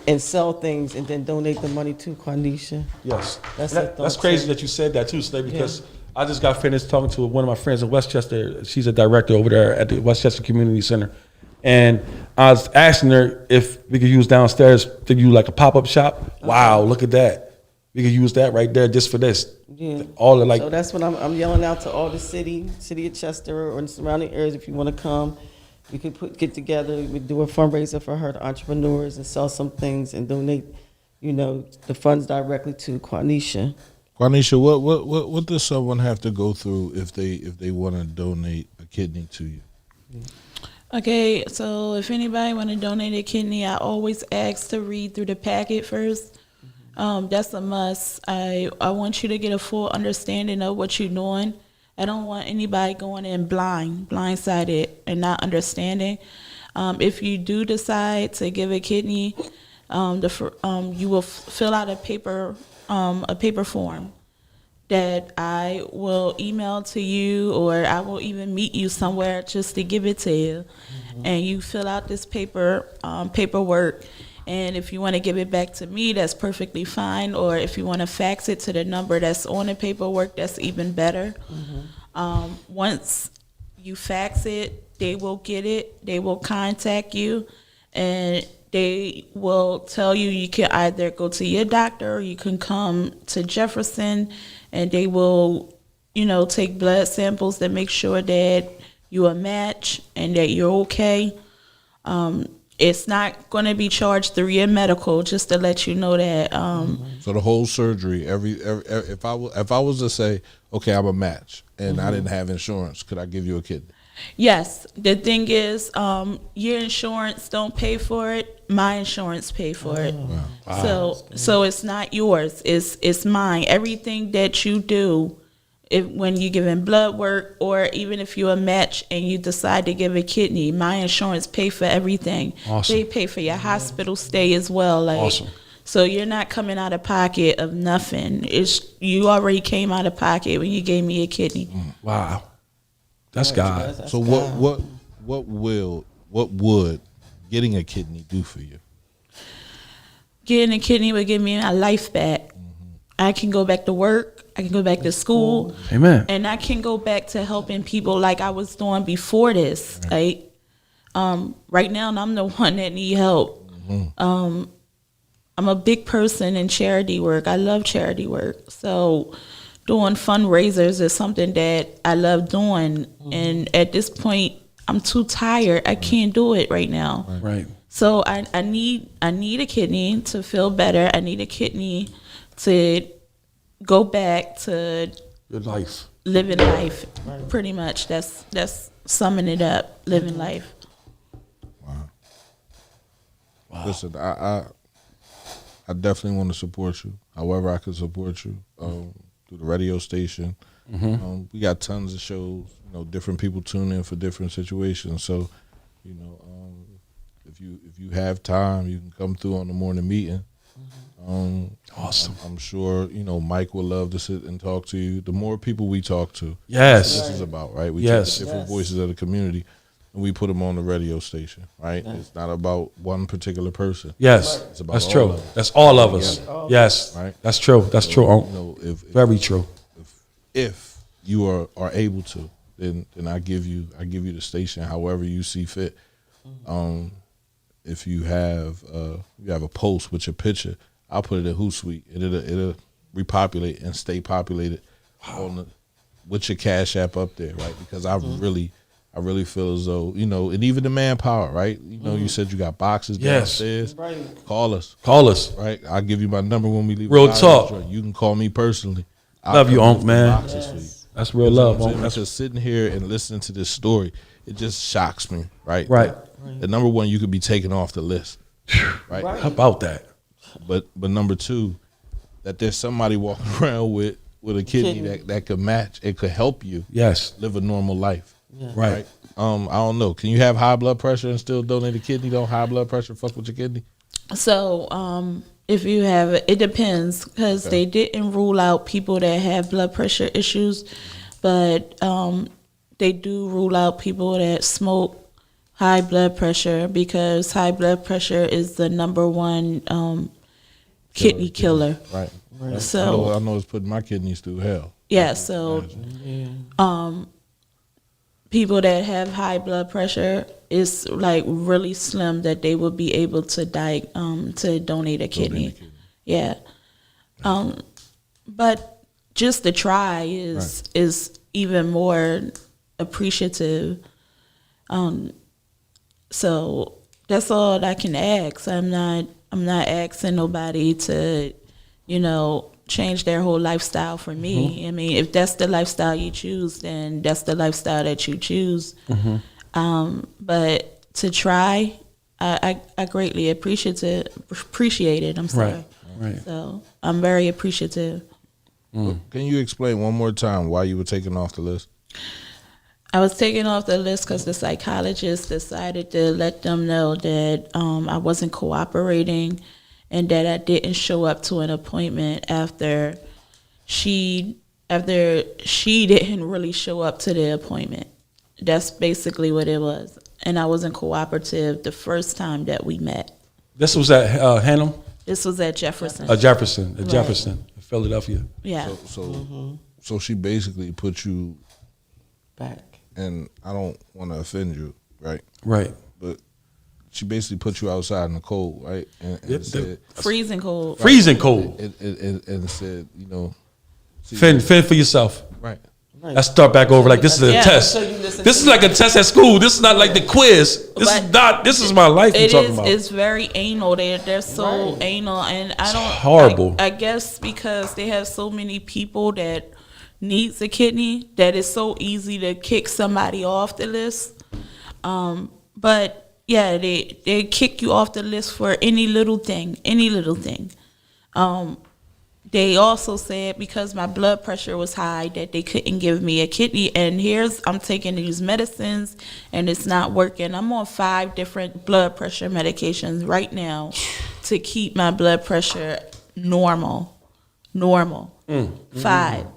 and sell things and then donate the money to Quanisha. Yes. That's crazy that you said that too, Slay, because I just got finished talking to one of my friends in Westchester. She's a director over there at the Westchester Community Center. And I was asking her if we could use downstairs to do like a pop-up shop. Wow, look at that. We could use that right there just for this. Yeah. All the So that's what I'm yelling out to all the city of Chester or in surrounding areas. If you want to come, we could get together. We do a fundraiser for her, the entrepreneurs, and sell some things and donate, you know, the funds directly to Quanisha. Quanisha, what does someone have to go through if they want to donate a kidney to you? Okay, so if anybody want to donate a kidney, I always ask to read through the packet first. That's a must. I want you to get a full understanding of what you're doing. I don't want anybody going in blindsided and not understanding. If you do decide to give a kidney, you will fill out a paper form that I will email to you, or I will even meet you somewhere just to give it to you. And you fill out this paperwork. And if you want to give it back to me, that's perfectly fine. Or if you want to fax it to the number that's on the paperwork, that's even better. Once you fax it, they will get it. They will contact you, and they will tell you you can either go to your doctor or you can come to Jefferson, and they will, you know, take blood samples to make sure that you a match and that you're okay. It's not going to be charged through your medical, just to let you know that. So the whole surgery, if I was to say, okay, I'm a match and I didn't have insurance, could I give you a kidney? Yes, the thing is, your insurance don't pay for it. My insurance pay for it. So it's not yours. It's mine. Everything that you do, when you're giving blood work, or even if you're a match and you decide to give a kidney, my insurance pay for everything. Awesome. They pay for your hospital stay as well. Like, Awesome. so you're not coming out of pocket of nothing. You already came out of pocket when you gave me a kidney. Wow. That's God. That's So God. what would getting a kidney do for you? Getting a kidney would give me my life back. I can go back to work. I can go back to school. Amen. And I can go back to helping people like I was doing before this. Like, right now, I'm the one that need help. I'm a big person in charity work. I love charity work. So doing fundraisers is something that I love doing. And at this point, I'm too tired. I can't do it right now. Right. So I need a kidney to feel better. I need a kidney to go back to Your life. living life. Pretty much. That's summing it up. Living life. Listen, I definitely want to support you. However, I can support you through the radio station. We got tons of shows. Different people tune in for different situations. So, if you have time, you can come through on the morning meeting. Awesome. I'm sure Mike would love to sit and talk to you. The more people we talk to, Yes. this is about, right? We Yes. take the different Yes. voices of the community and we put them on the radio station, right? It's not about one particular person. Yes. It's about That's all true. of us. That's all of us. Yes. Right. That's true. That's true. If Very true. if you are able to, then I give you the station however you see fit. If you have a post with your picture, I'll put it in Hootsuite, and it'll repopulate and stay populated with your Cash App up there, right? Because I really feel as though and even the manpower, right? You said you got boxes Yes. downstairs. Right. Call us, Call us. right? I'll give you my number when we leave. Real the talk. restaurant. You can call me personally. Love you, come Unc, lift the man. boxes for you. That's real love. I'm Unc. That's just sitting here and listening to this story. It just shocks me, right? right. The number one, you could be taken off the list, right? How about that? But number two, that there's somebody walking around with a kidney that could match. It could help you Yes. live a normal life, Right. I don't know. Can you have high blood pressure and still donate a kidney? Don't high blood pressure fuck with your kidney? So, if you have it depends, because they didn't rule out people that have blood pressure issues, but they do rule out people that smoke, high blood pressure, because high blood pressure is the number one kidney killer. Right. So I know it's putting my kidneys through hell. yeah, so people that have high blood pressure, it's like really slim that they will be able to donate a kidney. Yeah. But just to try is even more appreciative. So that's all I can ask. I'm not asking nobody to, change their whole lifestyle for me. I mean, if that's the lifestyle you choose, then that's the lifestyle that you choose. But to try, I greatly appreciate it. I'm sorry. Right. So I'm very appreciative. Can you explain one more time why you were taken off the list? I was taken off the list because the psychologist decided to let them know that I wasn't cooperating and that I didn't show up to an appointment after she didn't really show up to the appointment. That's basically what it was. And I wasn't cooperative the first time that we met. This was at Hannum? This was at Jefferson. Jefferson. Right. Jefferson, Philadelphia. Yeah. So she basically put you, Back. and I don't want to offend you, right? Right. But she basically put you outside in the cold, right? And said, Freezing cold. Freezing cold. and said, see, Fend for yourself. right? Let's start back over. Like this is a Yeah. test. So you listen This to is like a test at school. This is not like the quiz. This is my life you're It talking is. about. It's very anal. They're so anal, and I don't. horrible. I guess because they have so many people that needs a kidney that it's so easy to kick somebody off the list. But yeah, they kick you off the list for any little thing. They also said because my blood pressure was high that they couldn't give me a kidney. And I'm taking these medicines and it's not working. I'm on 5 different blood pressure medications right now to keep my blood pressure normal. 5.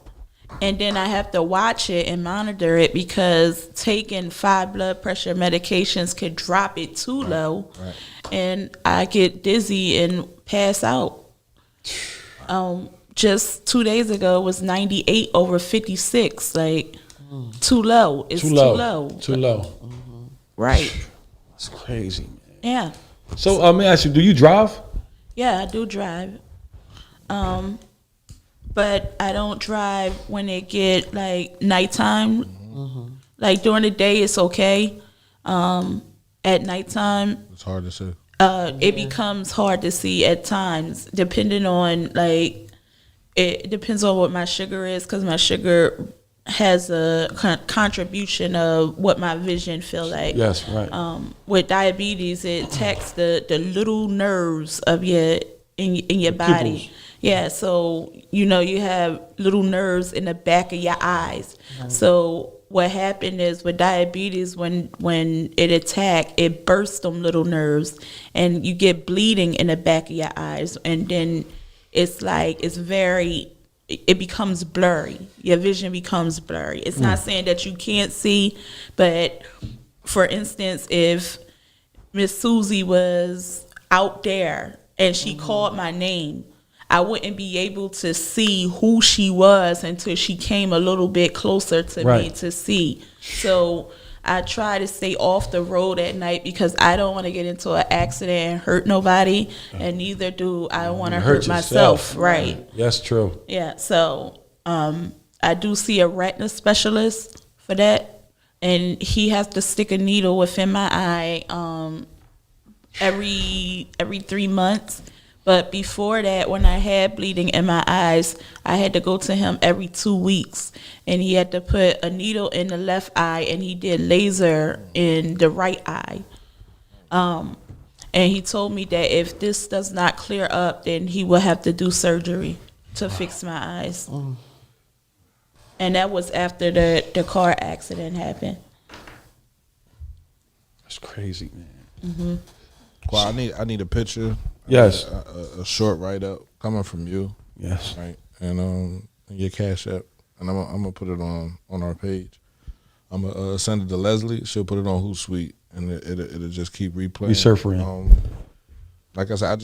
And then I have to watch it and monitor it because taking 5 blood pressure medications could drop it too low. Right. And I get dizzy and pass out. Just 2 days ago it was 98 over 56. Like too low. It's too low. Too low. Right. That's crazy, man. Yeah. So let me ask you, do you drive? Yeah, I do drive. But I don't drive when it get like nighttime. Like during the day it's okay. At nighttime It's hard to say. it becomes hard to see at times, depending on it depends on what my sugar is, because my sugar has a contribution of what my vision feel like. Yes, right. With diabetes, it attacks the little nerves of your in your body. Pupils. Yeah, so you have little nerves in the back of your eyes. So what happened is with diabetes, when it attack, it bursts them little nerves, and you get bleeding in the back of your eyes, and then it becomes blurry. Your vision becomes blurry. It's not saying that you can't see, but for instance, if Miss Susie was out there and she called my name, I wouldn't be able to see who she was until she came a little bit closer to me to see. So I try to stay off the road at night because I don't want to get into an accident and hurt nobody, and neither do I want to hurt myself. Right. That's true. Yeah. So I do see a retina specialist for that, and he has to stick a needle within my eye every 3 months. But before that, when I had bleeding in my eyes, I had to go to him every 2 weeks, and he had to put a needle in the left eye, and he did laser in the right eye. And he told me that if this does not clear up, then he will have to do surgery to fix my eyes. And that was after the car accident happened. That's crazy, man. Mm-hmm. Well, I need a picture. Yes. A short write up coming from you. Yes. Right. And your Cash App, and I'm gonna put it on our page. I'm gonna send it to Leslie. She'll put it on Hootsuite, and it'll just keep replaying. Resurfacing. Like I said,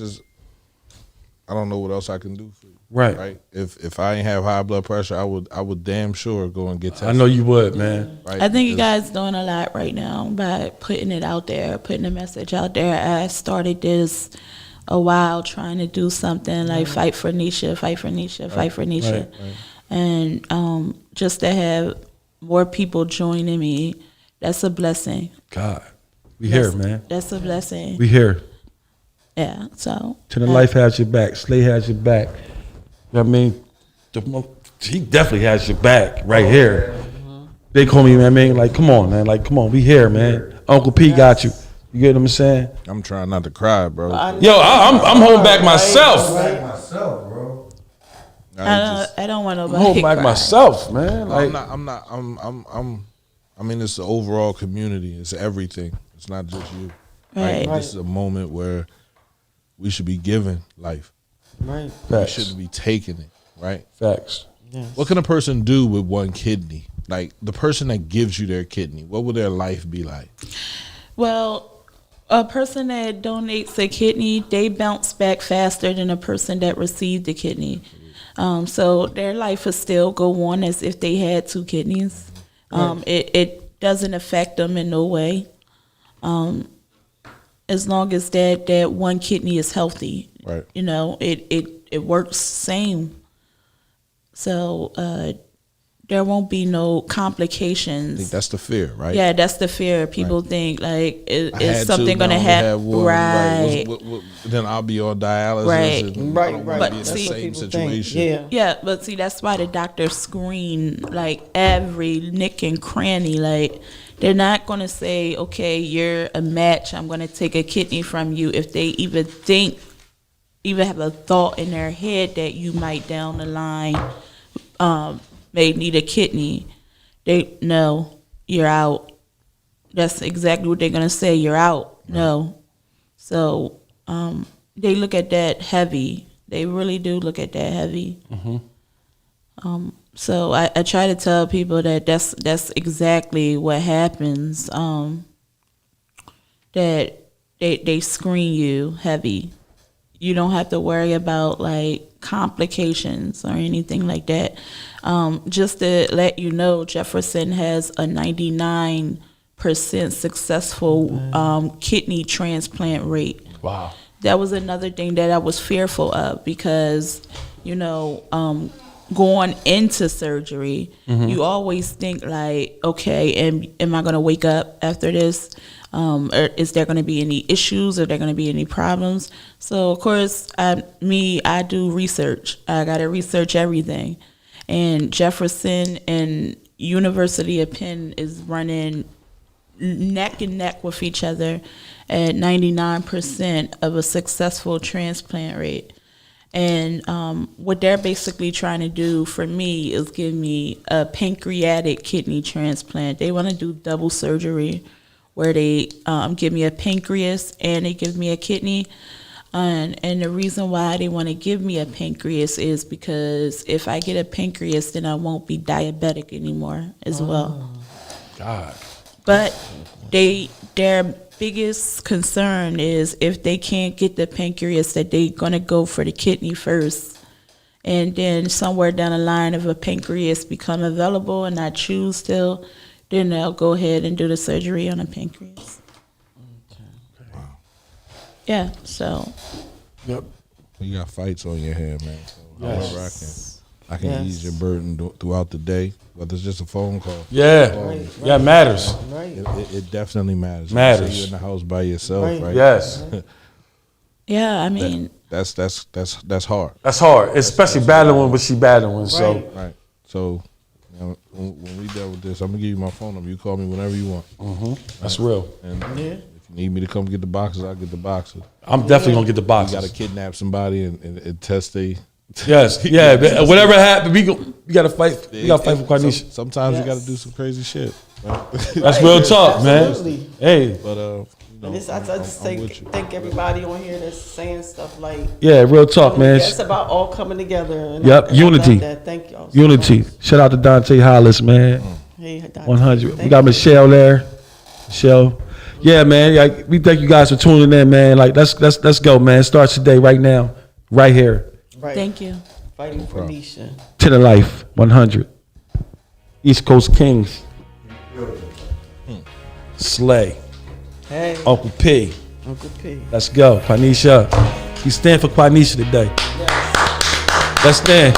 I don't know what else I can do for you. Right. Right. If I ain't have high blood pressure, I would damn sure go and get tested. I know you would, man. Right? I think you guys doing a lot right now by putting it out there, putting a message out there. I started this a while trying to do something like fight for Nisha. Right. And just to have more people joining me, that's a blessing. God, we here, man. That's a blessing. We here. Yeah, so. Turner Life has your back. Slay has your back. You know what I mean? He definitely has your back right here. They call me, man. I mean, like, come on, man. Like, come on. We here, man. Uncle P got you. You get what I'm saying? I'm trying not to cry, bro. Yo, I'm holding back myself. I don't want I'm nobody holding back cry. myself, man. Like, I mean, it's the overall community. It's everything. It's not just you. Right. This is a moment where we should be giving life. Right. We facts. shouldn't be taking it, right? Facts. Yes. What can a person do with one kidney? Like the person that gives you their kidney, what would their life be like? Well, a person that donates a kidney, they bounce back faster than a person that received the kidney. So their life will still go on as if they had 2 kidneys. It doesn't affect them in no way. As long as that one kidney is healthy, Right. it works same. So there won't be no I think complications. that's the fear, right? Yeah, that's the fear. People think like I is had something to, going to now I only have happen, one, right? Then I'll be on dialysis. Right. And Right, I don't right. want to be in But the see- same People think, situation. yeah. Yeah, but see, that's why the doctors screen like every nick and cranny. Like, they're not gonna say, okay, you're a match, I'm gonna take a kidney from you, if they even have a thought in their head that you might down the line may need a kidney. They no, you're out. That's exactly what they're gonna say. You're out. No. So they look at that heavy. They really do look at that heavy. So I try to tell people that that's exactly what happens. That they screen you heavy. You don't have to worry about like complications or anything like that. Just to let you know, Jefferson has a 99% successful kidney transplant rate. Wow. That was another thing that I was fearful of because, you know, going into surgery, you always think like, okay, am I going to wake up after this? Or is there going to be any issues? Are there going to be any problems? So, of course, I do research. I got to research everything. And Jefferson and University of Penn is running neck and neck with each other at 99% of a successful transplant rate. And what they're basically trying to do for me is give me a pancreatic kidney transplant. They want to do double surgery where they give me a pancreas and they give me a kidney. And the reason why they want to give me a pancreas is because if I get a pancreas, then I won't be diabetic anymore as well. God. But their biggest concern is if they can't get the pancreas, that they're gonna go for the kidney first, and then somewhere down the line, if a pancreas become available and I choose to, then they'll go ahead and do the surgery on a pancreas. Yeah. So. Yep. You got fights on your hand, man. So Yes. however I can ease your burden throughout the day, whether it's just a phone call. Yeah. Right, Yeah, it matters. Right. It definitely matters. Matters. You say you're in the house by yourself, right? Yes. Yeah, I mean, That's hard. That's hard, especially battling what she battling. So Right. Right. So when we dealt with this, I'm gonna give you my phone number. You call me whenever you want. that's real. And Yeah. if you need me to come get the boxes, I'll get the boxes. I'm definitely gonna get the You boxes. gotta kidnap somebody and test they. Yes, yeah. but whatever happened, we gotta fight. We gotta fight for Quanisha. Sometimes you Yes. gotta do some crazy shit. Right? That's real talk, man. Absolutely. Hey, But And this, I just I'm with you. thank everybody on here that's saying stuff like, yeah, real talk, man. it's about all coming together. And Yep, I love unity. that. Thank y'all. so Unity. much. Shout out to Dante Hollis, man. Hey, Dante, 100. We thank got you. Michelle there. Michelle. Yeah, man. Like, we thank you guys for tuning in, man. Like, let's go, man. Starts today, right now, right here. Right. thank you. Fighting for Nisha. 10 of life, 100. East Coast Kings. Slay. Hey, Uncle P. Uncle P. Let's go. Quanisha. We stand for Quanisha today. Let's stand.